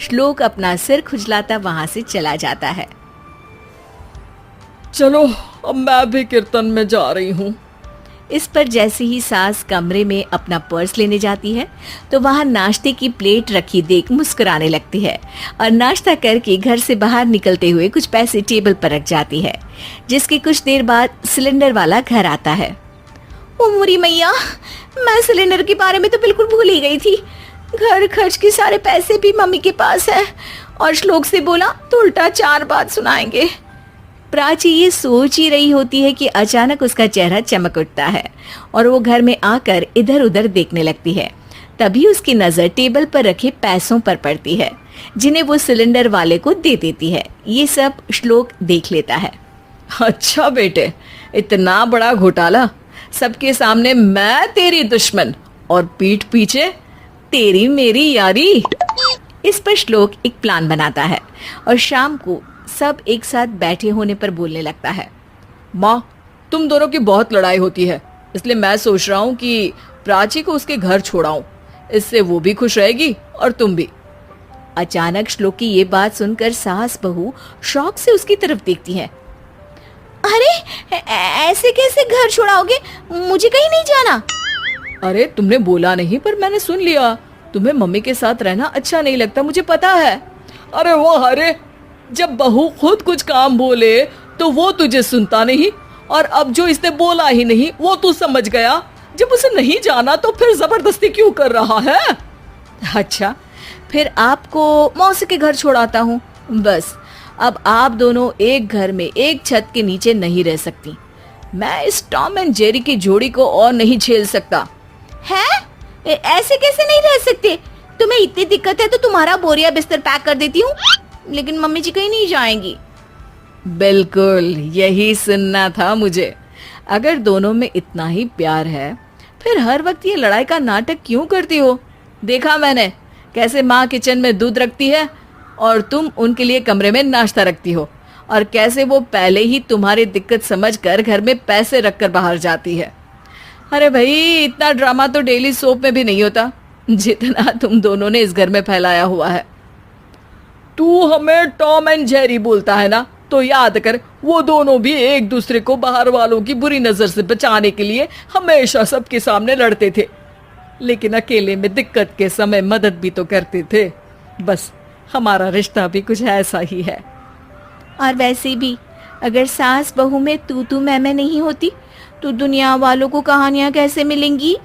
श्लोक अपना सिर खुजलाता वहां से चला जाता है। चलो अब मैं भी कीर्तन में जा रही हूँ। इस पर जैसे ही सास कमरे में अपना पर्स लेने जाती है तो वहां नाश्ते की प्लेट रखी देख मुस्कुराने लगती है और नाश्ता करके घर से बाहर निकलते हुए कुछ पैसे टेबल पर रख जाती है, जिसके कुछ देर बाद सिलेंडर वाला घर आता है। ओ मुरी मैया, मैं सिलेंडर के बारे में तो बिल्कुल भूल ही गई थी। घर खर्च के सारे पैसे भी मम्मी के पास है और श्लोक से बोला तो उल्टा 4 बात सुनाएंगे। प्राची ये सोच ही रही होती है कि अचानक उसका चेहरा चमक उठता है और वो घर में आकर इधर उधर देखने लगती है। तभी उसकी नजर टेबल पर रखे पैसों पर पड़ती है, जिन्हें वो सिलेंडर वाले को दे देती है। ये सब श्लोक देख लेता है। अच्छा बेटे, इतना बड़ा घोटाला, सबके सामने मैं तेरी दुश्मन और पीठ पीछे तेरी मेरी यारी। इस पर श्लोक एक प्लान बनाता है और शाम को सब एक साथ बैठे होने पर बोलने लगता है। माँ, तुम दोनों की बहुत लड़ाई होती है, इसलिए मैं सोच रहा हूँ कि प्राची को उसके घर छोड़ाऊं। इससे वो भी खुश रहेगी और तुम भी। अचानक श्लोक की ये बात सुनकर सास बहू शौक से उसकी तरफ देखती है। अरे ऐसे कैसे घर छोड़ाओगे, मुझे कहीं नहीं जाना। अरे तुमने बोला नहीं पर मैंने सुन लिया, तुम्हें मम्मी के साथ रहना अच्छा नहीं लगता, मुझे पता है। अरे वो अरे, जब बहू खुद कुछ काम बोले तो वो तुझे सुनता नहीं, और अब जो इसने बोला ही नहीं वो तू समझ गया। जब उसे नहीं जाना तो फिर जबरदस्ती क्यों कर रहा है? अच्छा, फिर आपको मौसी के घर छोड़ाता हूँ। बस अब आप दोनों एक घर में एक छत के नीचे नहीं रह सकती। मैं इस टॉम एंड जेरी की जोड़ी को और नहीं झेल सकता। है? ऐसे कैसे नहीं रह सकते? तुम्हें इतनी दिक्कत है तो तुम्हारा बोरिया बिस्तर पैक कर देती हूँ, लेकिन मम्मी जी कहीं नहीं जाएंगी। बिल्कुल यही सुनना था मुझे। अगर दोनों में इतना ही प्यार है फिर हर वक्त ये लड़ाई का नाटक क्यों करती हो? देखा मैंने कैसे माँ किचन में दूध रखती है और तुम उनके लिए कमरे में नाश्ता रखती हो, और कैसे वो पहले ही तुम्हारी दिक्कत समझकर घर में पैसे रखकर बाहर जाती है। अरे भाई, इतना ड्रामा तो डेली सोप में भी नहीं होता जितना तुम दोनों ने इस घर में फैलाया हुआ है। तू हमें टॉम एंड जेरी बोलता है ना, तो याद कर वो दोनों भी एक दूसरे को बाहर वालों की बुरी नजर से बचाने के लिए हमेशा सबके सामने लड़ते थे। लेकिन अकेले में दिक्कत के समय मदद भी तो करते थे। बस हमारा रिश्ता भी कुछ ऐसा ही है। और वैसे भी अगर सास बहू में तू मैं नहीं होती तो दुनिया वालों को कहानियां कैसे मिलेंगी?